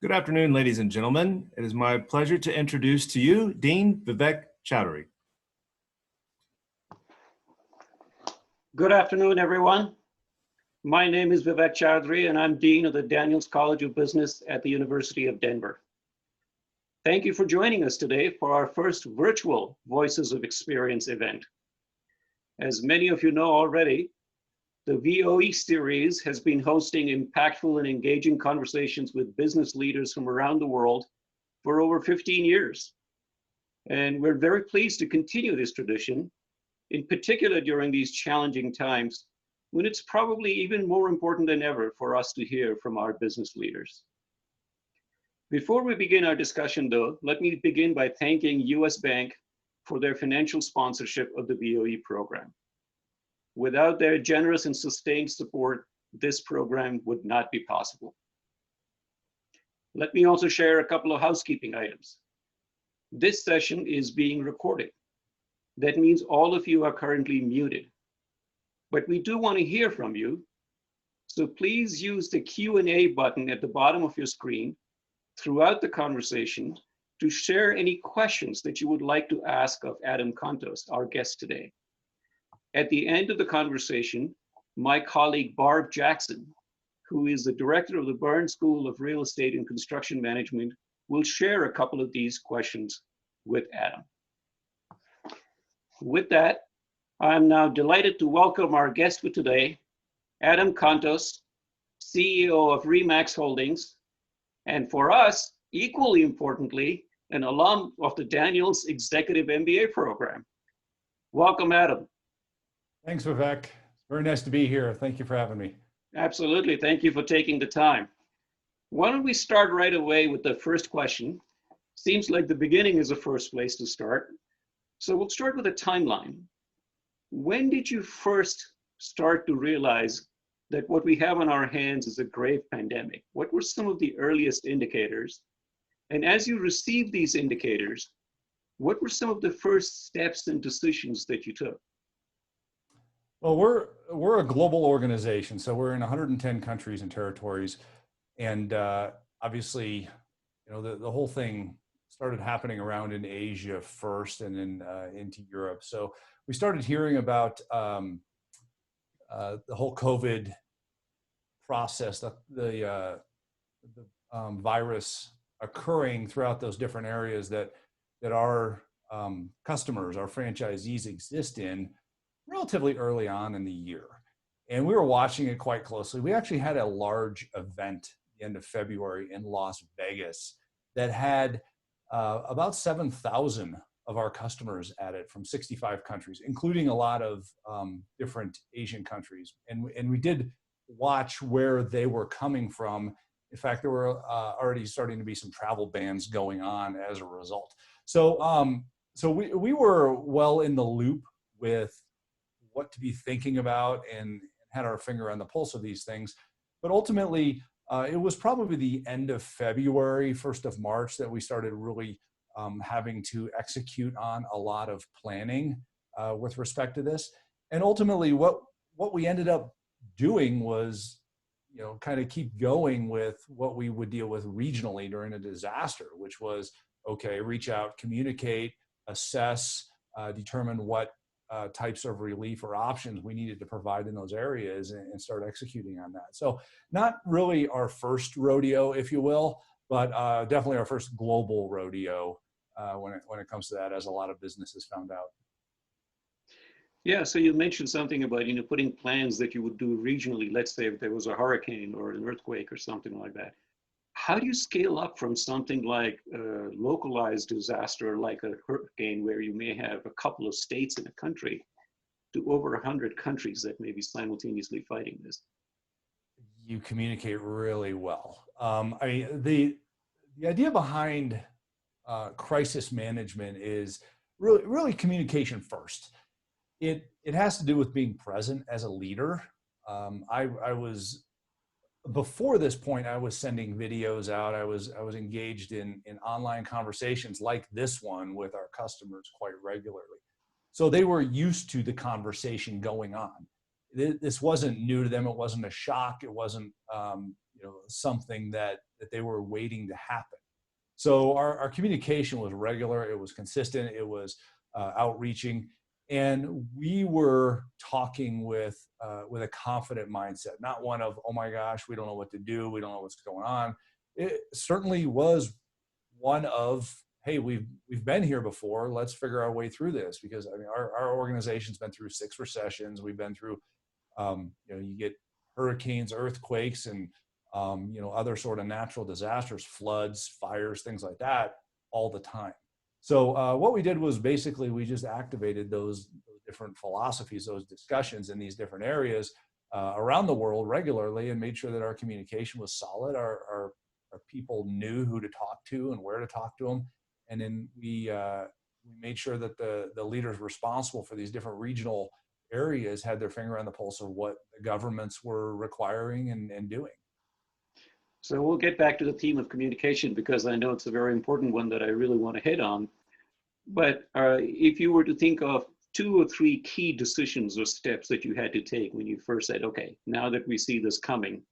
Good afternoon, ladies and gentlemen. It is my pleasure to introduce to you Dean Vivek Choudhury. Good afternoon, everyone. My name is Vivek Choudhury, and I'm Dean of the Daniels College of Business at the University of Denver. Thank you for joining us today for our first virtual Voices of Experience event. As many of you know already, the VOE series has been hosting impactful and engaging conversations with business leaders from around the world for over 15 years. And we're very pleased to continue this tradition, in particular during these challenging times, when it's probably even more important than ever for us to hear from our business leaders. Before we begin our discussion though, let me begin by thanking US Bank for their financial sponsorship of the VOE program. Without their generous and sustained support, this program would not be possible. Let me also share a couple of housekeeping items. This session is being recorded. That means all of you are currently muted. But we do want to hear from you, so please use the Q&A button at the bottom of your screen throughout the conversation to share any questions that you would like to ask of Adam Contos, our guest today. At the end of the conversation, my colleague Barb Jackson, who is the director of the Burns School of Real Estate and Construction Management, will share a couple of these questions with Adam. With that, I'm now delighted to welcome our guest for today, Adam Contos, CEO of Remax Holdings, and for us, equally importantly, an alum of the Daniels Executive MBA program. Welcome, Adam. Thanks, Vivek. Very nice to be here. Thank you for having me. Absolutely. Thank you for taking the time. Why don't we start right away with the first question? Seems like the beginning is the first place to start. So we'll start with a timeline. When did you first start to realize that what we have on our hands is a grave pandemic? What were some of the earliest indicators? And as you received these indicators, what were some of the first steps and decisions that you took? Well, we're a global organization, so we're in 110 countries and territories, and obviously, you know, the whole thing started happening around in Asia first, and then into Europe. So we started hearing about the whole COVID process, the virus occurring throughout those different areas that our customers, our franchisees exist in relatively early on in the year. And we were watching it quite closely. We actually had a large event at the end of February in Las Vegas that had about 7,000 of our customers at it from 65 countries, including a lot of different Asian countries. And we did watch where they were coming from. In fact, there were already starting to be some travel bans going on as a result. So we were well in the loop with what to be thinking about and had our finger on the pulse of these things. But ultimately, it was probably the end of February, 1st of March, that we started really having to execute on a lot of planning with respect to this. And ultimately, what we ended up doing was, you know, kind of keep going with what we would deal with regionally during a disaster, which was, okay, reach out, communicate, assess, determine what types of relief or options we needed to provide in those areas and start executing on that. So not really our first rodeo, if you will, but definitely our first global rodeo when it comes to that, as a lot of businesses found out. Yeah, so you mentioned something about, you know, putting plans that you would do regionally, let's say if there was a hurricane or an earthquake or something like that. How do you scale up from something like a localized disaster, like a hurricane, where you may have a couple of states in a country, to over 100 countries that may be simultaneously fighting this? You communicate really well. I mean, the idea behind crisis management is really communication first. It has to do with being present as a leader. I was, before this point, I was sending videos out. I was engaged in online conversations like this one with our customers quite regularly. So they were used to the conversation going on. This wasn't new to them. It wasn't a shock. It wasn't something that they were waiting to happen. So our communication was regular, it was consistent, it was outreaching, and we were talking with a confident mindset, not one of, oh my gosh, we don't know what to do, we don't know what's going on. It certainly was one of, hey, we've been here before, let's figure our way through this, because I mean our organization's been through 6 recessions, we've been through you get hurricanes, earthquakes, and other sort of natural disasters, floods, fires, things like that all the time. So what we did was basically we just activated those different philosophies, those discussions in these different areas around the world regularly, and made sure that our communication was solid. Our people knew who to talk to and where to talk to them. And then we made sure that the leaders responsible for these different regional areas had their finger on the pulse of what the governments were requiring and doing. So we'll get back to the theme of communication, because I know it's a very important one that I really want to hit on. But if you were to think of 2 or 3 key decisions or steps that you had to take when you first said, okay, now that we see this coming,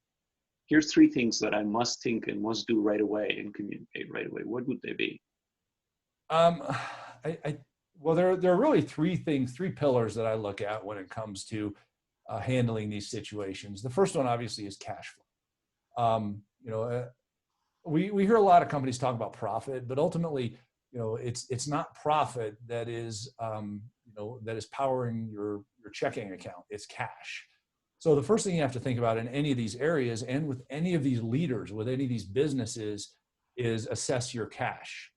here's 3 things that I must think and must do right away and communicate right away, what would they be? Well, there are really 3 things, 3 pillars that I look at when it comes to handling these situations. The first one obviously is cash flow. We hear a lot of companies talk about profit, but ultimately, it's not profit that is that is powering your checking account. It's cash. So the first thing you have to think about in any of these areas, and with any of these leaders, with any of these businesses, is assess your cash.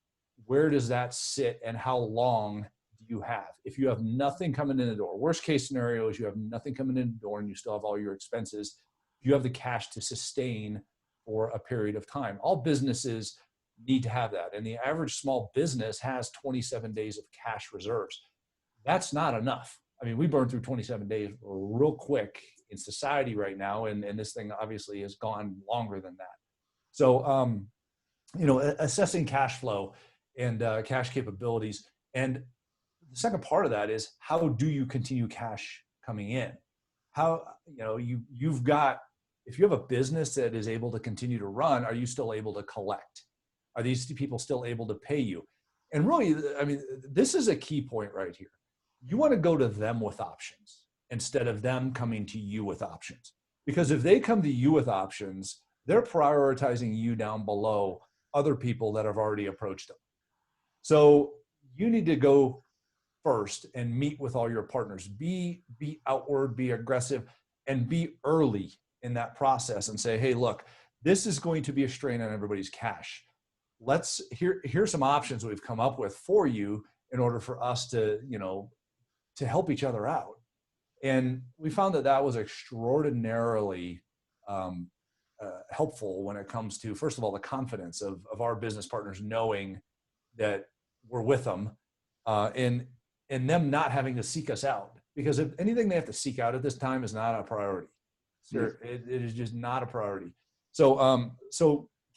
Where does that sit, and how long do you have? If you have nothing coming in the door, worst case scenario is you have nothing coming in the door and you still have all your expenses, you have the cash to sustain for a period of time. All businesses need to have that. And the average small business has 27 days of cash reserves. That's not enough. I mean, we burn through 27 days real quick in society right now. And this thing obviously has gone longer than that. So, assessing cash flow and cash capabilities. And the second part of that is, how do you continue cash coming in? How, you've got, if you have a business that is able to continue to run, are you still able to collect? Are these people still able to pay you? And really, I mean, this is a key point right here. You want to go to them with options instead of them coming to you with options. Because if they come to you with options, they're prioritizing you down below other people that have already approached them. So you need to go first and meet with all your partners. Be outward, be aggressive, and be early in that process and say, hey, look, this is going to be a strain on everybody's cash. Here's some options we've come up with for you in order for us to help each other out. And we found that was extraordinarily helpful when it comes to, first of all, the confidence of our business partners knowing that we're with them, and them not having to seek us out. Because if anything they have to seek out at this time is not a priority. It is just not a priority. So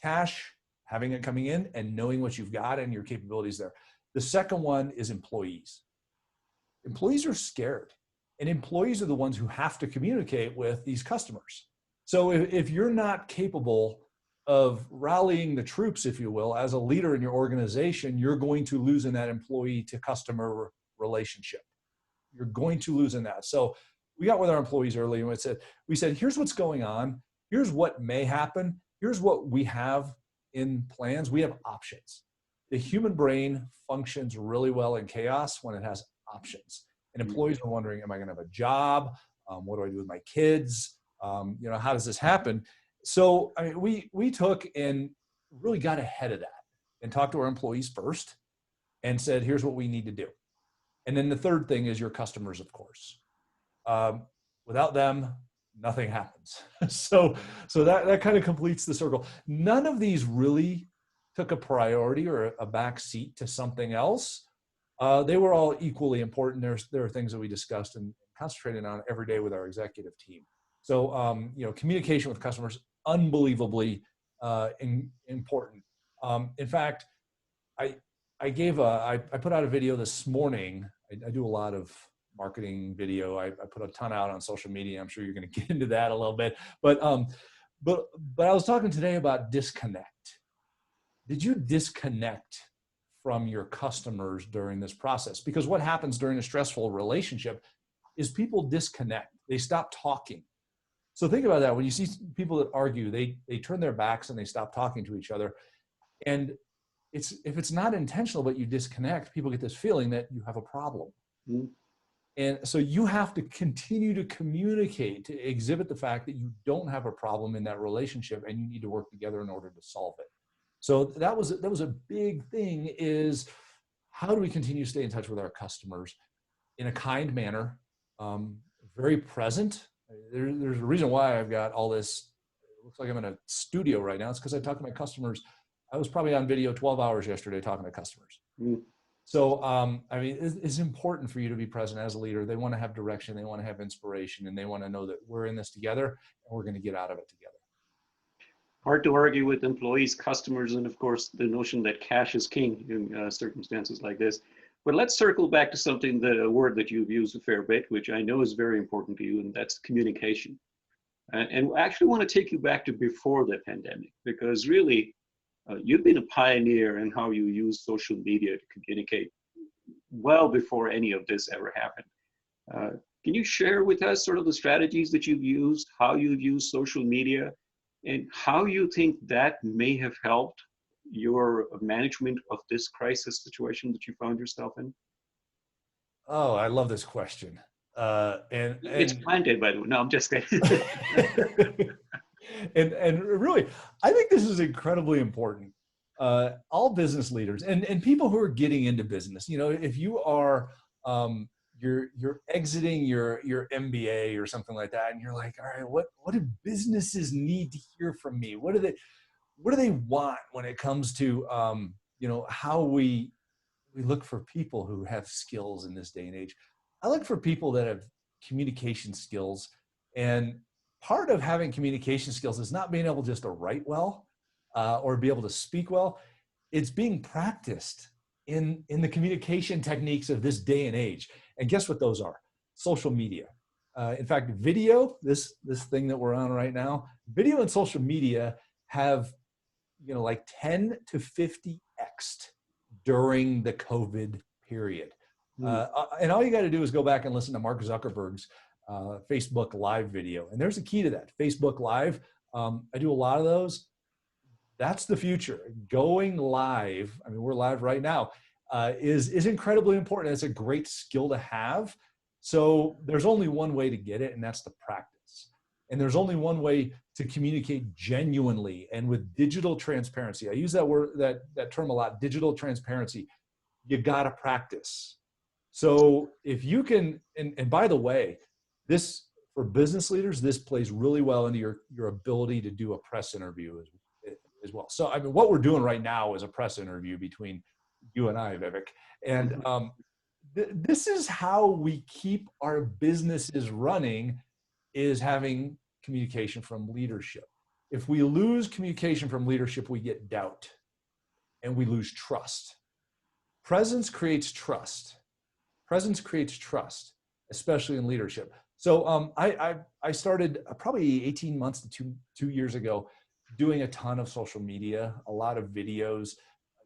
cash, having it coming in and knowing what you've got and your capabilities there. The second one is employees. Employees are scared, and employees are the ones who have to communicate with these customers. So if you're not capable of rallying the troops, if you will, as a leader in your organization, you're going to lose in that employee to customer relationship. You're going to lose in that. So we got with our employees early and we said, here's what's going on. Here's what may happen. Here's what we have in plans. We have options. The human brain functions really well in chaos when it has options. And employees are wondering, am I going to have a job? What do I do with my kids? How does this happen? So I mean, we took and really got ahead of that and talked to our employees first and said, here's what we need to do. And then the third thing is your customers, of course. Without them, nothing happens. So that kind of completes the circle. None of these really took a priority or a back seat to something else. They were all equally important. There are things that we discussed and concentrated on every day with our executive team. So, communication with customers, unbelievably important. In fact, I put out a video this morning. I do a lot of marketing video. I put a ton out on social media. I'm sure you're going to get into that a little bit, but But I was talking today about disconnect. Did you disconnect from your customers during this process? Because what happens during a stressful relationship is people disconnect. They stop talking. So think about that. When you see people that argue, they turn their backs and they stop talking to each other. And if it's not intentional, but you disconnect, people get this feeling that you have a problem. Mm-hmm. And so you have to continue to communicate, to exhibit the fact that you don't have a problem in that relationship and you need to work together in order to solve it. So that was a big thing, is how do we continue to stay in touch with our customers in a kind manner, very present. There's a reason why I've got all this. It looks like I'm in a studio right now. It's because I talk to my customers. I was probably on video 12 hours yesterday talking to customers. Mm. So, I mean, it's important for you to be present as a leader. They want to have direction. They want to have inspiration, and they want to know that we're in this together and we're going to get out of it together. Hard to argue with employees, customers, and of course, the notion that cash is king in circumstances like this. But let's circle back to something, a word that you've used a fair bit, which I know is very important to you, and that's communication. And I actually want to take you back to before the pandemic, because really, you've been a pioneer in how you use social media to communicate well before any of this ever happened. Can you share with us sort of the strategies that you've used, how you've used social media, and how you think that may have helped your management of this crisis situation that you found yourself in? Oh, I love this question. And it's planted, by the way. No, I'm just kidding. and really, I think this is incredibly important. All business leaders and people who are getting into business, you know, if you are you're exiting your MBA or something like that, and you're like, all right, what do businesses need to hear from me? What do they want when it comes to you know, how we look for people who have skills in this day and age? I look for people that have communication skills, and part of having communication skills is not being able just to write well or be able to speak well. It's being practiced in the communication techniques of this day and age. And guess what those are? Social media. In fact, video, this thing that we're on right now, video and social media have, you know, like 10 to 50x'd during the COVID period. And all you got to do is go back and listen to Mark Zuckerberg's Facebook Live video. And there's a key to that. Facebook Live, I do a lot of those. That's the future. Going live, I mean, we're live right now, is incredibly important. It's a great skill to have. So there's only one way to get it, and that's the practice. And there's only one way to communicate genuinely and with digital transparency. I use that word, that term a lot, digital transparency. You got to practice. So if you can, and by the way, this, for business leaders, this plays really well into your ability to do a press interview as well. So I mean, what we're doing right now is a press interview between you and I, Vivek. And this is how we keep our businesses running, is having communication from leadership. If we lose communication from leadership, we get doubt and we lose trust. Presence creates trust. Presence creates trust, especially in leadership. So I started probably 18 months to two years ago doing a ton of social media, a lot of videos.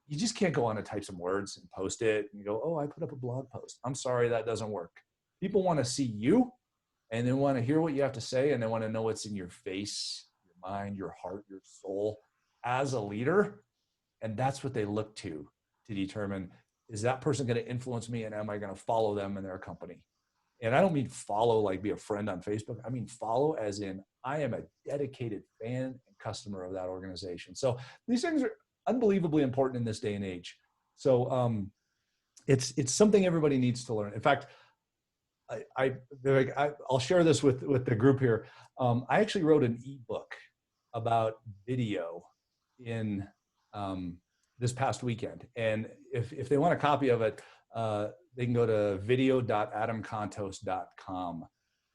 You just can't go on and type some words and post it and go, oh, I put up a blog post. I'm sorry, that doesn't work. People want to see you, and they want to hear what you have to say, and they want to know what's in your face, your mind, your heart, your soul as a leader. And that's what they look to determine, is that person going to influence me, and am I going to follow them in their company? And I don't mean follow like be a friend on Facebook. I mean follow as in I am a dedicated fan and customer of that organization. So these things are unbelievably important in this day and age. So it's something everybody needs to learn. In fact, I'll share this with the group here. I actually wrote an ebook about video in this past weekend. And if they want a copy of it, they can go to video.adamcontos.com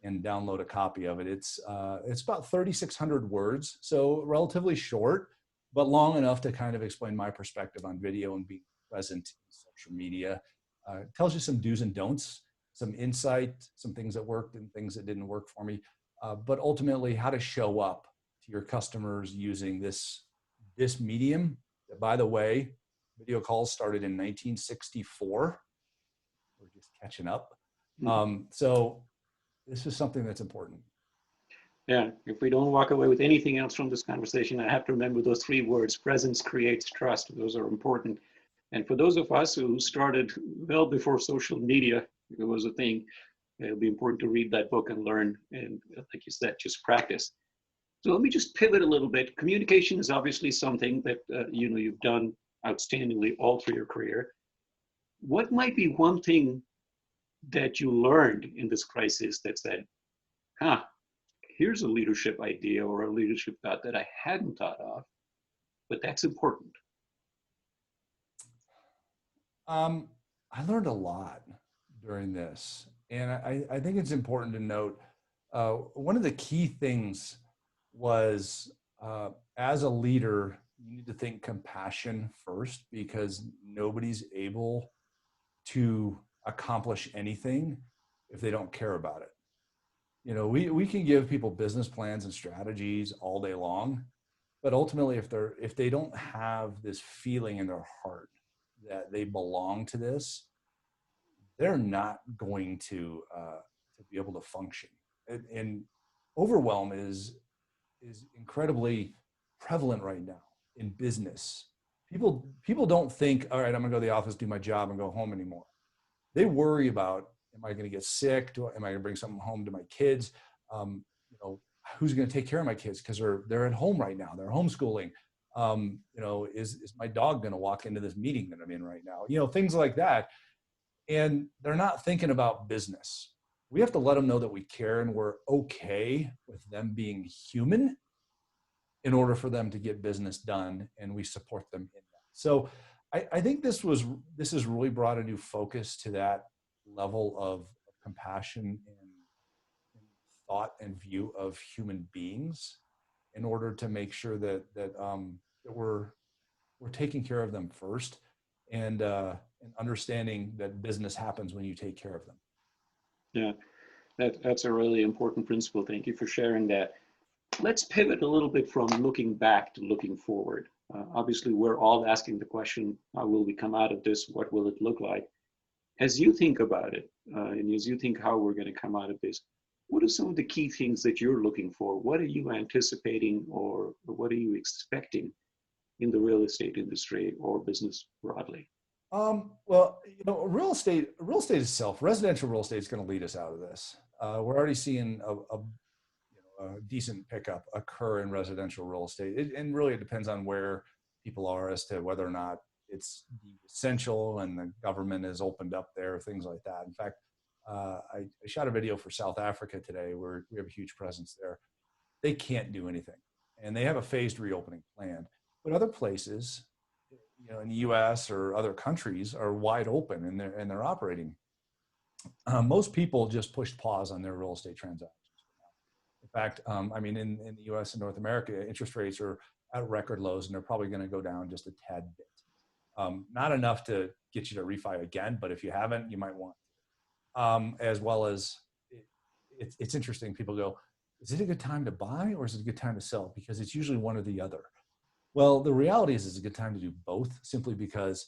and download a copy of it. It's about 3,600 words, so relatively short, but long enough to kind of explain my perspective on video and being present in social media. It tells you some do's and don'ts, some insight, some things that worked and things that didn't work for me, but ultimately how to show up to your customers using this medium. By the way, video calls started in 1964. We're just catching up. So this is something that's important. Yeah, if we don't walk away with anything else from this conversation, I have to remember those three words: presence creates trust. Those are important. And for those of us who started well before social media, it was a thing, it'll be important to read that book and learn. And like you said, just practice. So let me just pivot a little bit. Communication is obviously something that you've done outstandingly all through your career. What might be one thing that you learned in this crisis that said, here's a leadership idea or a leadership thought that I hadn't thought of, but that's important? I learned a lot during this, and I think it's important to note one of the key things was as a leader, you need to think compassion first, because nobody's able to accomplish anything if they don't care about it. You know, we can give people business plans and strategies all day long, but ultimately if they don't have this feeling in their heart that they belong to this, they're not going to be able to function. And overwhelm is incredibly prevalent right now in business. People don't think, all right, I'm gonna go to the office, do my job, and go home anymore. They worry about, am I gonna get sick? Am I gonna bring something home to my kids? Who's gonna take care of my kids? Because they're at home right now, they're homeschooling. Is my dog gonna walk into this meeting that I'm in right now? Things like that. And they're not thinking about business. We have to let them know that we care and we're okay with them being human in order for them to get business done, and we support them in that. So I think this has really brought a new focus to that level of compassion and thought and view of human beings, in order to make sure that we're taking care of them first, and understanding that business happens when you take care of them. Yeah, that's a really important principle. Thank you for sharing that. Let's pivot a little bit from looking back to looking forward. Obviously, we're all asking the question, how will we come out of this? What will it look like? As you think about it, and as you think how we're going to come out of this, what are some of the key things that you're looking for? What are you anticipating, or what are you expecting in the real estate industry or business broadly? Real estate itself, residential real estate is going to lead us out of this. We're already seeing a decent pickup occur in residential real estate. And really it depends on where people are as to whether or not it's essential and the government has opened up there, things like that. In fact, I shot a video for South Africa today, where we have a huge presence there. They can't do anything, and they have a phased reopening plan. But other places, in the U.S. or other countries, are wide open and they're operating. Most people just pushed pause on their real estate transactions. In fact, in the U.S. and North America, interest rates are at record lows, and they're probably going to go down just a tad bit. Not enough to get you to refi again, but if you haven't, you might want to. As well as, it's interesting. People go, is it a good time to buy or is it a good time to sell? Because it's usually one or the other. Well, the reality is it's a good time to do both, simply because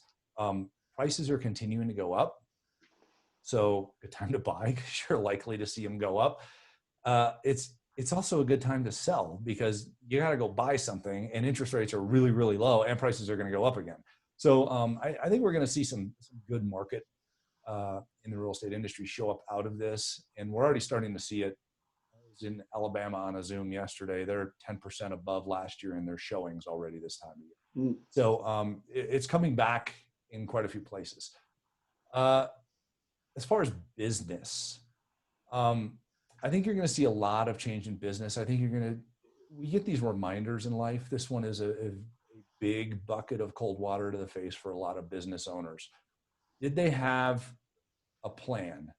prices are continuing to go up. So good time to buy, because you're likely to see them go up. It's also a good time to sell, because you got to go buy something and interest rates are really, really low and prices are going to go up again. So I think we're going to see some good market in the real estate industry show up out of this. And we're already starting to see it. I was in Alabama on a Zoom yesterday. They're 10% above last year in their showings already this time of year. So it's coming back in quite a few places. As far as business, I think you're going to see a lot of change in business. I think we get these reminders in life. This one is a big bucket of cold water to the face for a lot of business owners. Did they have a plan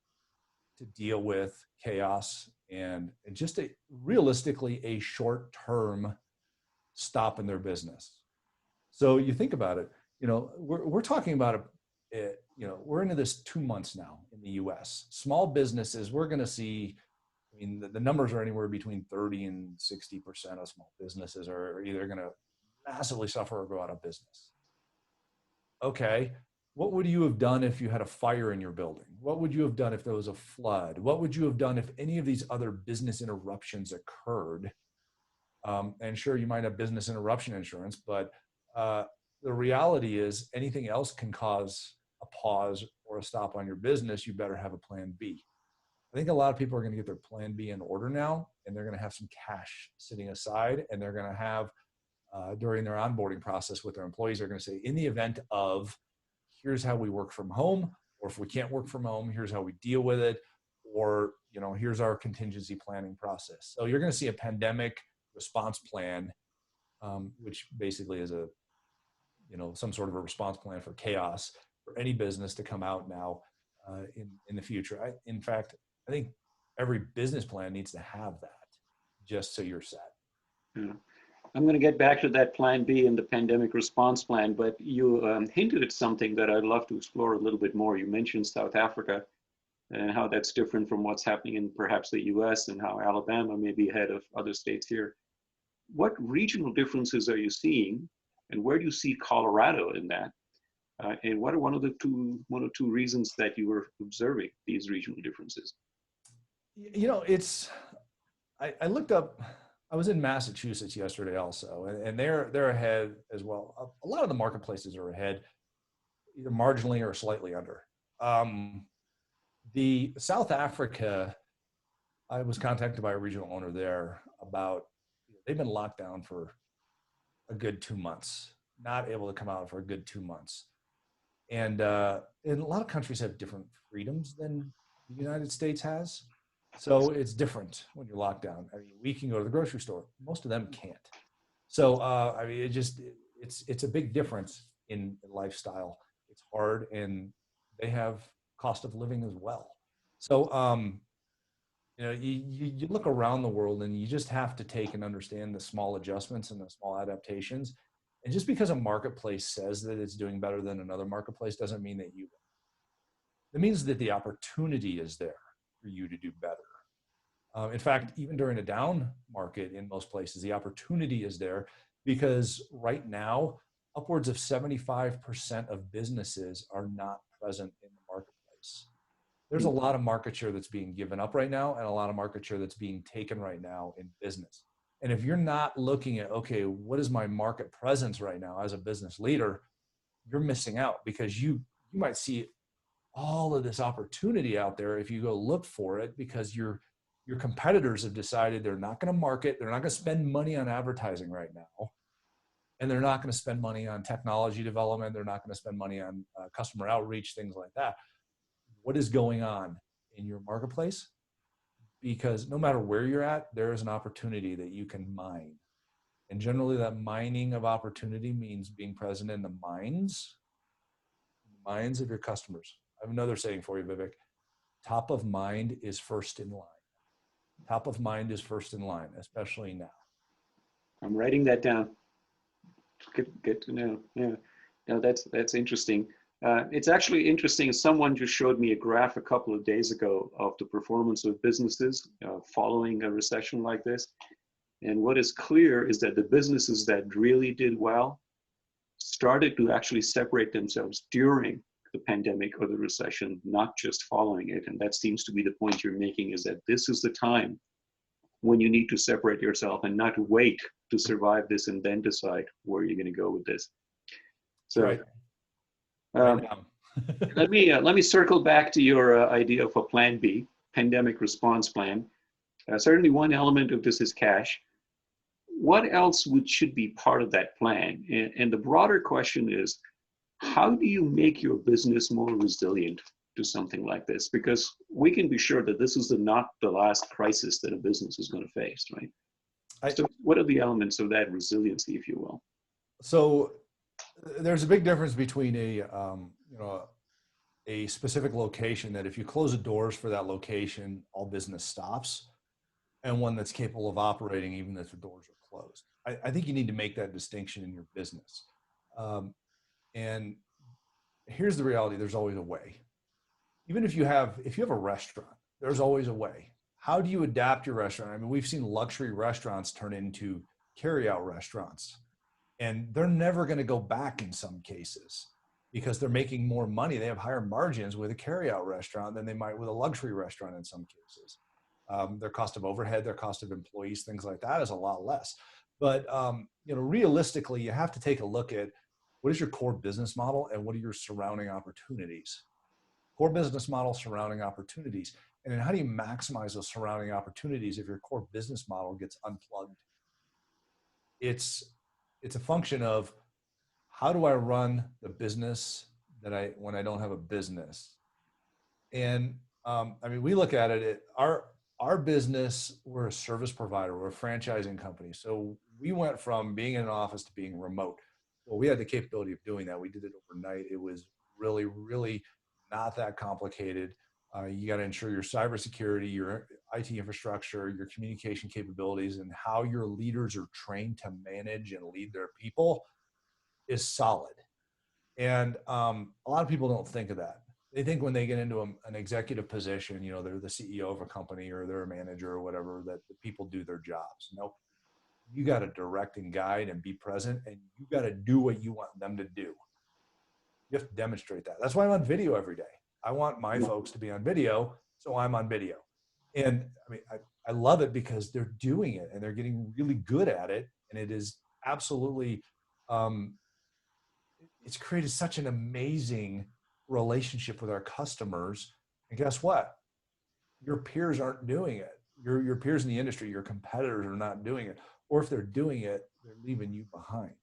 to deal with chaos and just realistically a short-term stop in their business? So you think about it, we're talking about we're into this 2 months now in the US. Small businesses, we're going to see I mean, the numbers are anywhere between 30 and 60% of small businesses are either going to massively suffer or go out of business. Okay, what would you have done if you had a fire in your building? What would you have done if there was a flood? What would you have done if any of these other business interruptions occurred? And sure, you might have business interruption insurance, but the reality is anything else can cause a pause or a stop on your business. You better have a plan B. I think a lot of people are going to get their plan B in order now, and they're going to have some cash sitting aside, and they're going to have during their onboarding process with their employees, they're going to say, in the event of, here's how we work from home, or if we can't work from home, here's how we deal with it, or here's our contingency planning process. So you're going to see a pandemic response plan, which basically is a some sort of a response plan for chaos for any business to come out now in the future. In fact, I think every business plan needs to have that, just so you're set. Yeah. I'm going to get back to that plan B and the pandemic response plan, but you hinted at something that I'd love to explore a little bit more. You mentioned South Africa and how that's different from what's happening in perhaps the US, and how Alabama may be ahead of other states here. What regional differences are you seeing, and where do you see Colorado in that? And what are one or two reasons that you were observing these regional differences? I looked up. I was in Massachusetts yesterday also, and they're ahead as well. A lot of the marketplaces are ahead, either marginally or slightly under. The South Africa, I was contacted by a regional owner there about, they've been locked down for a good 2 months, not able to come out for a good 2 months. And a lot of countries have different freedoms than the United States has. So it's different when you're locked down. I mean, we can go to the grocery store. Most of them can't. So, I mean, it's a big difference in lifestyle. It's hard, and they have cost of living as well. So, you look around the world, and you just have to take and understand the small adjustments and the small adaptations. And just because a marketplace says that it's doing better than another marketplace doesn't mean that you will. It means that the opportunity is there for you to do better. In fact, even during a down market in most places, the opportunity is there, because right now, upwards of 75% of businesses are not present in the marketplace. There's a lot of market share that's being given up right now, and a lot of market share that's being taken right now in business. And if you're not looking at, okay, what is my market presence right now as a business leader, you're missing out, because you might see all of this opportunity out there if you go look for it, because your competitors have decided they're not going to market, they're not going to spend money on advertising right now, and they're not going to spend money on technology development, they're not going to spend money on customer outreach, things like that. What is going on in your marketplace? Because no matter where you're at, there is an opportunity that you can mine. And generally that mining of opportunity means being present in the minds of your customers. I have another saying for you, Vivek. Top of mind is first in line. Top of mind is first in line, especially now. I'm writing that down. Good to know. Yeah, no, that's interesting. It's actually interesting. Someone just showed me a graph a couple of days ago of the performance of businesses following a recession like this. And what is clear is that the businesses that really did well started to actually separate themselves during the pandemic or the recession, not just following it. And that seems to be the point you're making, is that this is the time when you need to separate yourself and not wait to survive this and then decide where you're going to go with this. So right. let me circle back to your idea of a plan B, pandemic response plan. Certainly one element of this is cash. What else should be part of that plan? And the broader question is, how do you make your business more resilient to something like this? Because we can be sure that this is not the last crisis that a business is going to face, right? So what are the elements of that resiliency, if you will? So there's a big difference between a specific location that if you close the doors for that location, all business stops, and one that's capable of operating even if the doors are closed. I think you need to make that distinction in your business. And here's the reality: there's always a way. Even if you have a restaurant, there's always a way. how do you adapt your restaurant? I mean, we've seen luxury restaurants turn into carryout restaurants, and they're never going to go back in some cases because they're making more money. They have higher margins with a carryout restaurant than they might with a luxury restaurant in some cases. Their cost of overhead, their cost of employees, things like that is a lot less. But realistically, you have to take a look at what is your core business model and what are your surrounding opportunities. Core business model, surrounding opportunities. And then how do you maximize those surrounding opportunities if your core business model gets unplugged? It's a function of how do I run the business when I don't have a business? And we look at it, our business, we're a service provider, we're a franchising company. So we went from being in an office to being remote. Well, we had the capability of doing that. We did it overnight. It was really, really not that complicated. You got to ensure your cybersecurity, your IT infrastructure, your communication capabilities, and how your leaders are trained to manage and lead their people is solid. And a lot of people don't think of that. They think when they get into an executive position, they're the CEO of a company or they're a manager or whatever, that the people do their jobs. Nope. You got to direct and guide and be present, and you got to do what you want them to do. You have to demonstrate that. That's why I'm on video every day. I want my folks to be on video, so I'm on video. And I love it because they're doing it and they're getting really good at it. And it is absolutely, it's created such an amazing relationship with our customers. And guess what? Your peers aren't doing it. Your peers in the industry, your competitors are not doing it. Or if they're doing it, they're leaving you behind.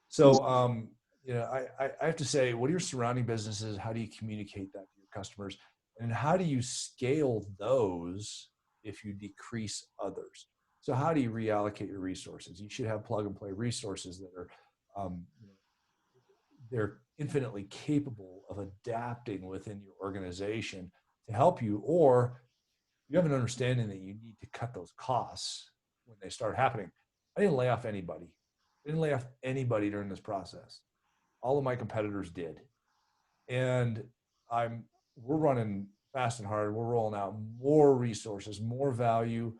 So, I have to say, what are your surrounding businesses? How do you communicate that to your customers? And how do you scale those if you decrease others? So how do you reallocate your resources? You should have plug and play resources that are, they're infinitely capable of adapting within your organization to help you, or you have an understanding that you need to cut those costs when they start happening. I didn't lay off anybody. I didn't lay off anybody during this process. All of my competitors did. And we're running fast and hard. We're rolling out more resources, more value,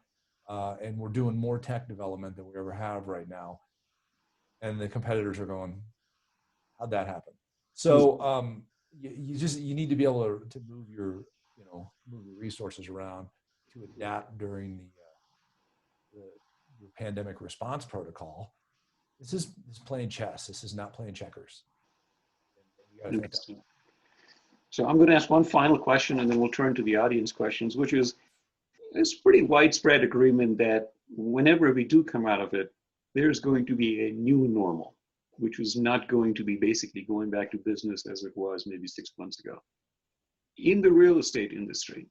and we're doing more tech development than we ever have right now. And the competitors are going, how'd that happen? So you need to be able to move your resources around to adapt during the pandemic response protocol. This is playing chess. This is not playing checkers. So I'm going to ask one final question, and then we'll turn to the audience questions, which is, it's pretty widespread agreement that whenever we do come out of it, there's going to be a new normal, which is not going to be basically going back to business as it was maybe 6 months ago. In the real estate industry,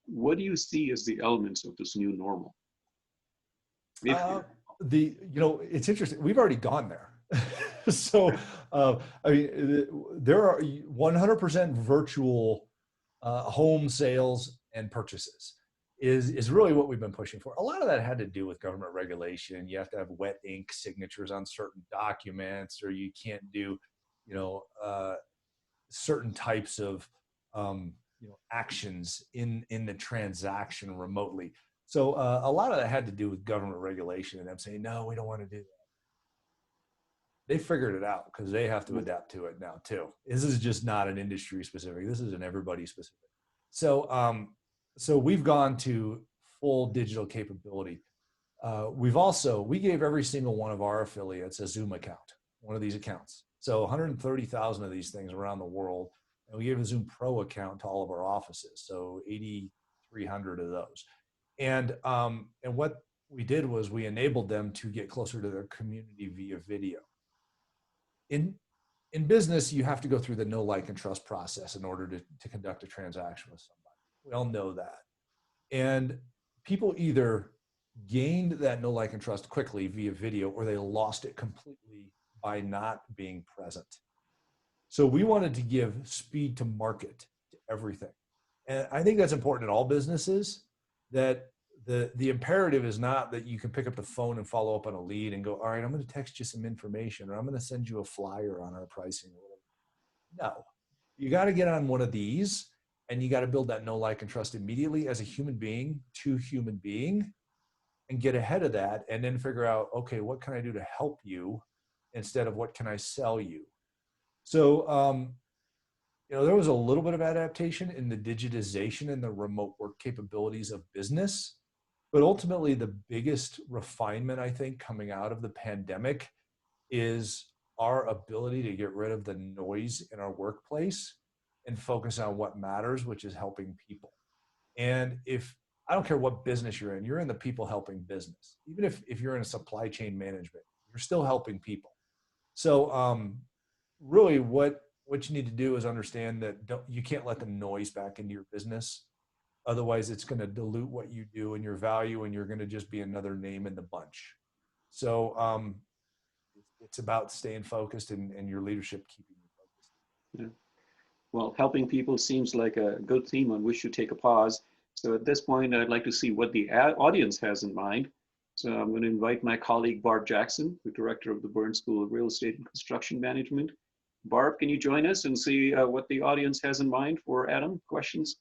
what do you see as the elements of this new normal? It's interesting. We've already gone there. So, there are 100% virtual home sales and purchases is really what we've been pushing for. A lot of that had to do with government regulation. You have to have wet ink signatures on certain documents, or you can't do, certain types of, actions in the transaction remotely. So a lot of that had to do with government regulation and them saying, no, we don't want to do that. They figured it out because they have to adapt to it now too. This is just not an industry specific. This is an everybody specific. So, so we've gone to full digital capability. We gave every single one of our affiliates a Zoom account, one of these accounts. So 130,000 of these things around the world. And we gave a Zoom Pro account to all of our offices. So 8,300 of those. And what we did was we enabled them to get closer to their community via video. In business, you have to go through the know, like, and trust process in order to conduct a transaction with somebody. We all know that. And people either gained that know, like, and trust quickly via video, or they lost it completely by not being present. So we wanted to give speed to market to everything. And I think that's important in all businesses, that the imperative is not that you can pick up the phone and follow up on a lead and go, all right, I'm going to text you some information, or I'm going to send you a flyer on our pricing. No, you got to get on one of these And you got to build that know, like, and trust immediately as a human being to human being, and get ahead of that, and then figure out, okay, what can I do to help you instead of what can I sell you? So, there was a little bit of adaptation in the digitization and the remote work capabilities of business. But ultimately, the biggest refinement, I think, coming out of the pandemic is our ability to get rid of the noise in our workplace and focus on what matters, which is helping people. And if I don't care what business you're in the people helping business. Even if you're in a supply chain management, you're still helping people. So really what you need to do is understand that you can't let the noise back into your business. Otherwise, it's going to dilute what you do and your value, and you're going to just be another name in the bunch. So it's about staying focused and your leadership keeping you focused. Yeah. Well, helping people seems like a good theme on which to take a pause. So at this point, I'd like to see what the audience has in mind. So I'm going to invite my colleague, Barb Jackson, the director of the Burns School of Real Estate and Construction Management. Barb, can you join us and see what the audience has in mind for Adam? Questions?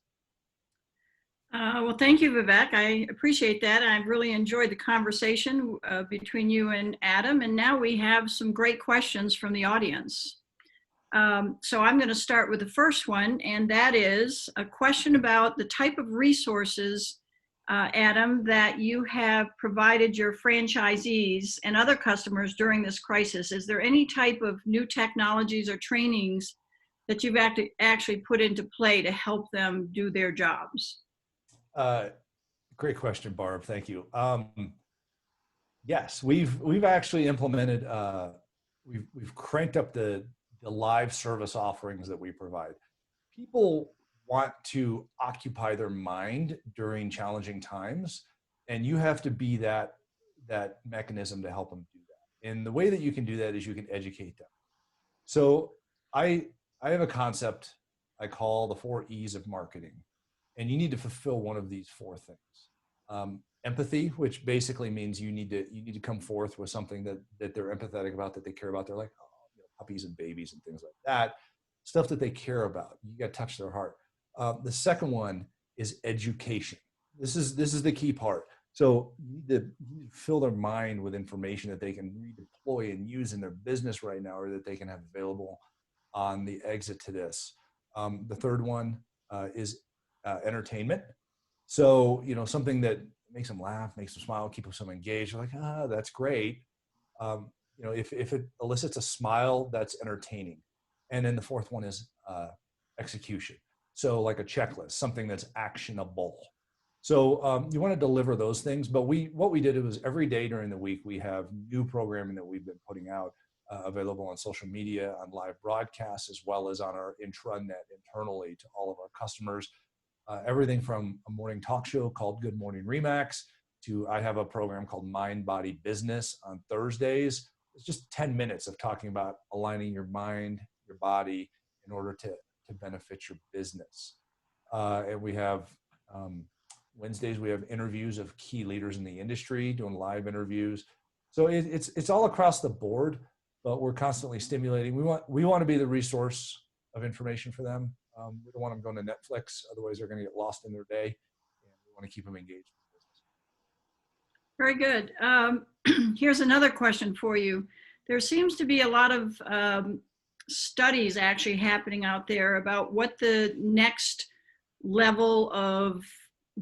Well, thank you, Vivek. I appreciate that. I've really enjoyed the conversation between you and Adam. And now we have some great questions from the audience. So I'm going to start with the first one, and that is a question about the type of resources, Adam, that you have provided your franchisees and other customers during this crisis. Is there any type of new technologies or trainings that you've actually put into play to help them do their jobs? Great question, Barb. Thank you. Yes, we've actually implemented. We've cranked up the live service offerings that we provide. People want to occupy their mind during challenging times, and you have to be that mechanism to help them do that. And the way that you can do that is you can educate them. So I have a concept I call the 4 E's of marketing. And you need to fulfill one of these 4 things. Empathy, which basically means you need to come forth with something that they're empathetic about, that they care about. They're like, puppies and babies and things like that, stuff that they care about. You got to touch their heart. The second one is education. This is the key part. So you need to fill their mind with information that they can redeploy and use in their business right now, or that they can have available on the exit to this. The third one is entertainment. So, something that makes them laugh, makes them smile, keeps them engaged. They're like, that's great. If it elicits a smile, that's entertaining. And then the fourth one is execution. So like a checklist, something that's actionable. So you want to deliver those things. But what we did was every day during the week, we have new programming that we've been putting out available on social media, on live broadcasts, as well as on our intranet internally to all of our customers. Everything from a morning talk show called Good Morning Remax to I have a program called Mind Body Business on Thursdays. It's just 10 minutes of talking about aligning your mind, your body in order to benefit your business. And we have Wednesdays, we have interviews of key leaders in the industry, doing live interviews. So it's all across the board, but we're constantly stimulating. We want to be the resource of information for them. We don't want them going to Netflix, otherwise they're going to get lost in their day, and we want to keep them engaged in business. Very good. Here's another question for you. There seems to be a lot of studies actually happening out there about what the next level of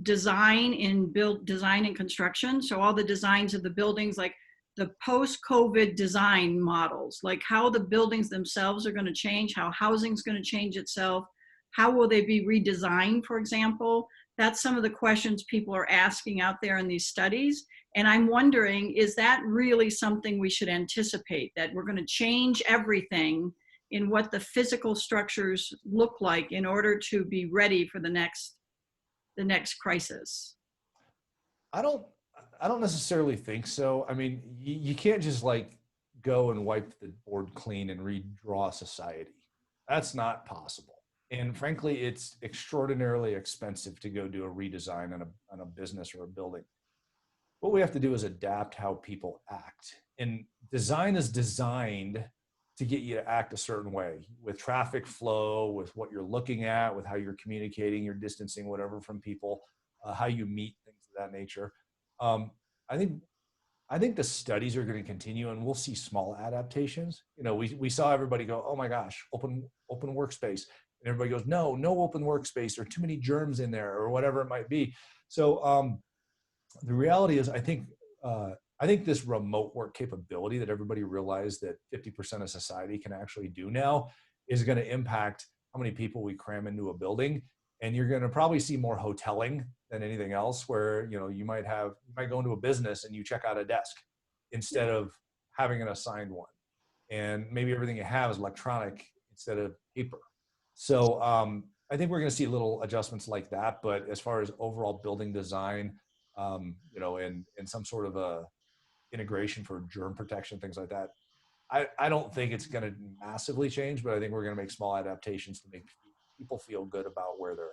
design and construction. So all the designs of the buildings, like the post-COVID design models, like how the buildings themselves are going to change, how housing is going to change itself, how will they be redesigned, for example? That's some of the questions people are asking out there in these studies. And I'm wondering, is that really something we should anticipate, that we're going to change everything in what the physical structures look like in order to be ready for the next crisis? I don't necessarily think so. I mean, you can't just like go and wipe the board clean and redraw society. That's not possible. And frankly, it's extraordinarily expensive to go do a redesign on a business or a building. What we have to do is adapt how people act. And design is designed to get you to act a certain way with traffic flow, with what you're looking at, with how you're communicating, you're distancing, whatever from people, how you meet, things of that nature. Um, I think the studies are going to continue, and we'll see small adaptations. We saw everybody go, oh my gosh, open workspace, and everybody goes, no open workspace, or too many germs in there, or whatever it might be. So the reality is, I think this remote work capability that everybody realized that 50% of society can actually do now is going to impact how many people we cram into a building. And you're going to probably see more hoteling than anything else, where you might go into a business and you check out a desk instead of having an assigned one, and maybe everything you have is electronic instead of paper. So I think we're going to see little adjustments like that. But as far as overall building design, and some sort of a integration for germ protection, things like that, I don't think it's going to massively change, but I think we're going to make small adaptations to make people feel good about where they're at.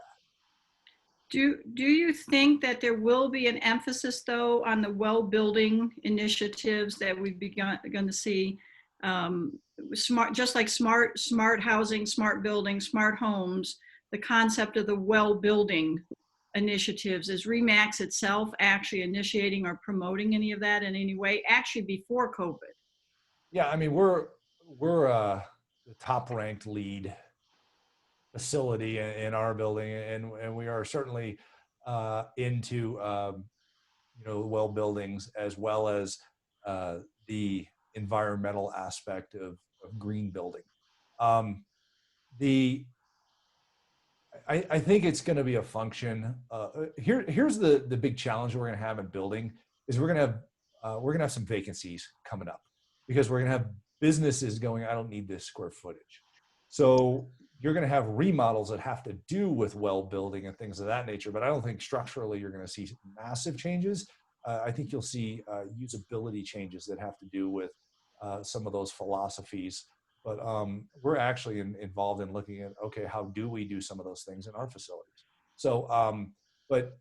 Do you think that there will be an emphasis, though, on the well-building initiatives that we've begun to see? Smart housing, smart buildings, smart homes, the concept of the well-building initiatives. Is RE/MAX itself actually initiating or promoting any of that in any way, actually before COVID? Yeah, I mean, we're the top ranked LEED facility in our building, and we are certainly into well buildings, as well as the environmental aspect of green building. I think it's going to be a function. Here's the big challenge we're going to have in building is we're going to have some vacancies coming up, because we're going to have businesses going, I don't need this square footage. So you're going to have remodels that have to do with well building and things of that nature. But I don't think structurally you're going to see massive changes. I think you'll see usability changes that have to do with some of those philosophies. But we're actually involved in looking at, okay, how do we do some of those things in our facilities? So, but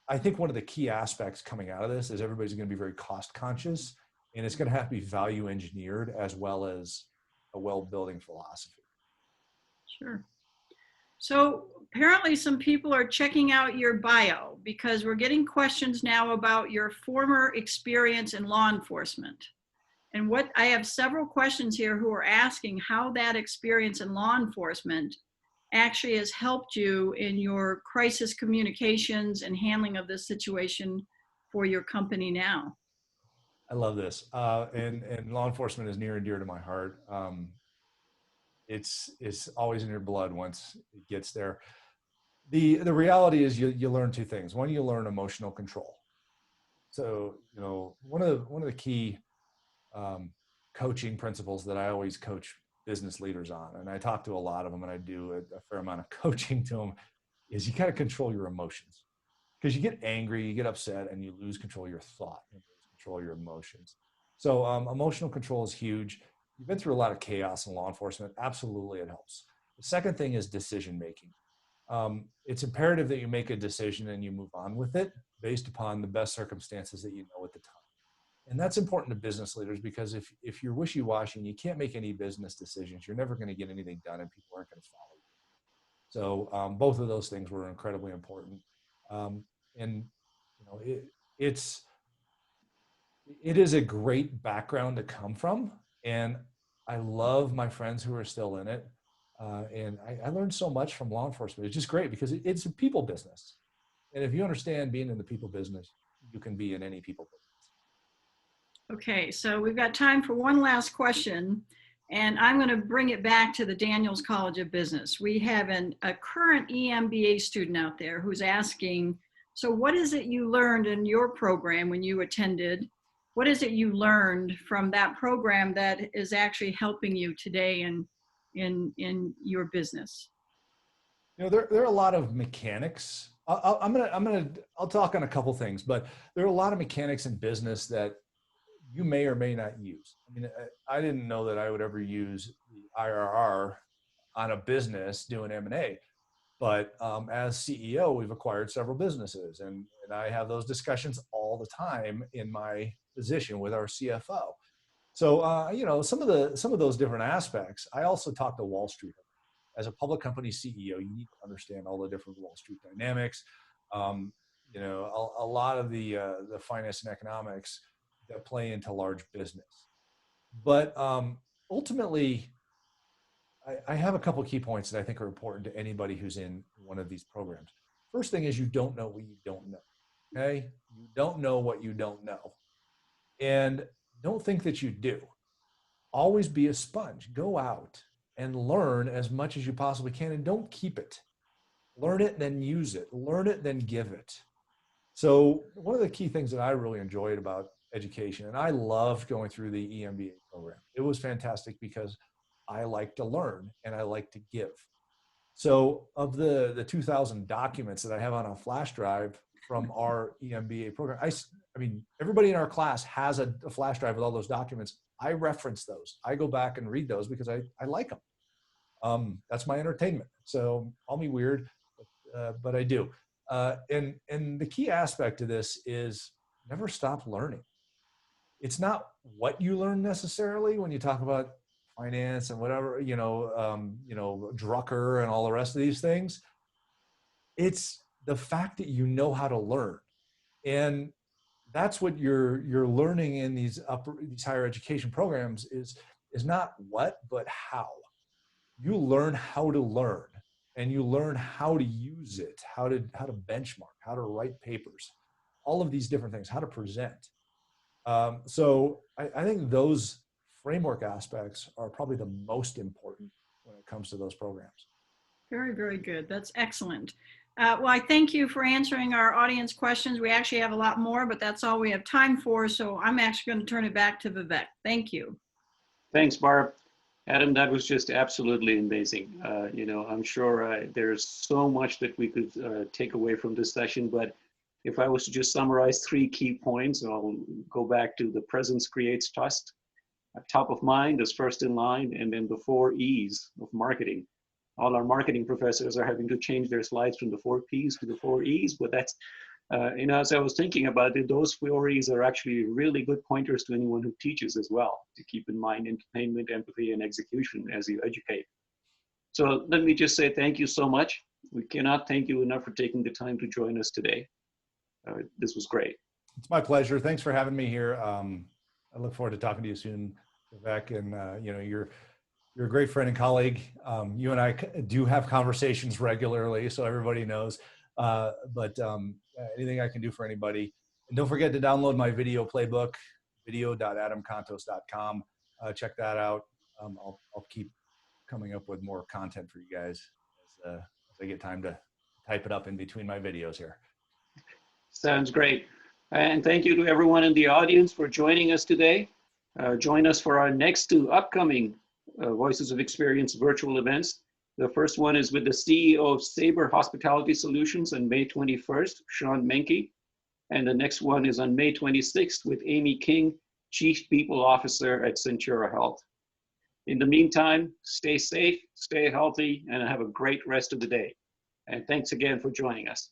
I think one of the key aspects coming out of this is everybody's going to be very cost conscious, and it's going to have to be value engineered as well as a well building philosophy. Sure. So apparently some people are checking out your bio, because we're getting questions now about your former experience in law enforcement. And I have several questions here who are asking how that experience in law enforcement actually has helped you in your crisis communications and handling of this situation for your company now. I love this. And law enforcement is near and dear to my heart. It's always in your blood once it gets there. The reality is you learn two things. One, you learn emotional control. So, one of the key coaching principles that I always coach business leaders on, and I talk to a lot of them, and I do a fair amount of coaching to them, is you got to control your emotions, because you get angry, you get upset, and you lose control of your thought, you lose control of your emotions. So emotional control is huge. You've been through a lot of chaos in law enforcement. Absolutely, it helps. The second thing is decision making. It's imperative that you make a decision and you move on with it based upon the best circumstances that you know at the time. And that's important to business leaders, because if you're wishy-washy and you can't make any business decisions, you're never going to get anything done, and people aren't going to follow you. So both of those things were incredibly important. And it is a great background to come from, and I love my friends who are still in it. And I learned so much from law enforcement. It's just great because it's a people business. And if you understand being in the people business, you can be in any people business. Okay, so we've got time for one last question, and I'm going to bring it back to the Daniels College of Business. We have a current EMBA student out there who's asking, so what is it you learned in your program when you attended? What is it you learned from that program that is actually helping you today in your business? There are a lot of mechanics. I'll talk on a couple things, but there are a lot of mechanics in business that you may or may not use. I mean, I didn't know that I would ever use the IRR on a business doing M&A, but as CEO, we've acquired several businesses, and I have those discussions all the time in my position with our CFO. So, you know, some of those different aspects. I also talk to Wall Street. As a public company CEO, you need to understand all the different Wall Street dynamics. You know, a lot of the finance and economics that play into large business. But ultimately, I have a couple of key points that I think are important to anybody who's in one of these programs. First thing is you don't know what you don't know. Okay, you don't know what you don't know, and don't think that you do. Always be a sponge. Go out and learn as much as you possibly can, and don't keep it. Learn it, then use it. Learn it, then give it. So one of the key things that I really enjoyed about education, and I loved going through the EMBA program. It was fantastic because I like to learn and I like to give. So of the 2,000 documents that I have on a flash drive from our EMBA program, I mean, everybody in our class has a flash drive with all those documents. I reference those. I go back and read those because I like them. That's my entertainment. So call me weird, but I do. And the key aspect to this is never stop learning. It's not what you learn necessarily when you talk about finance and whatever, you know, Drucker and all the rest of these things. It's the fact that you know how to learn. And that's what you're learning in these higher education programs is not what, but how. You learn how to learn, and you learn how to use it, how to benchmark, how to write papers, all of these different things, how to present. So I think those framework aspects are probably the most important when it comes to those programs. Very, very good. That's excellent. Well, I thank you for answering our audience questions. We actually have a lot more, but that's all we have time for. So I'm actually going to turn it back to Vivek. Thank you. Thanks, Barb. Adam, that was just absolutely amazing. You know, I'm sure there's so much that we could take away from this session, but if I was to just summarize 3 key points, I'll go back to the presence creates trust. Top of mind is first in line, and then the 4 E's of marketing. All our marketing professors are having to change their slides from the 4 P's to the 4 E's, but that's, you know, as I was thinking about it, those 4 E's are actually really good pointers to anyone who teaches as well, to keep in mind entertainment, empathy, and execution as you educate. So let me just say thank you so much. We cannot thank you enough for taking the time to join us today. This was great. It's my pleasure. Thanks for having me here. I look forward to talking to you soon, Vivek, and you know, you're a great friend and colleague. You and I do have conversations regularly, so everybody knows. But anything I can do for anybody. And don't forget to download my video playbook, video.adamcontos.com. Check that out. I'll keep coming up with more content for you guys as I get time to type it up in between my videos here. Sounds great. And thank you to everyone in the audience for joining us today. Join us for our next 2 upcoming Voices of Experience virtual events. The first one is with the CEO of Sabre Hospitality Solutions on May 21st, Sean Menke. And the next one is on May 26th with Amy King, Chief People Officer at Centura Health. In the meantime, stay safe, stay healthy, and have a great rest of the day. And thanks again for joining us.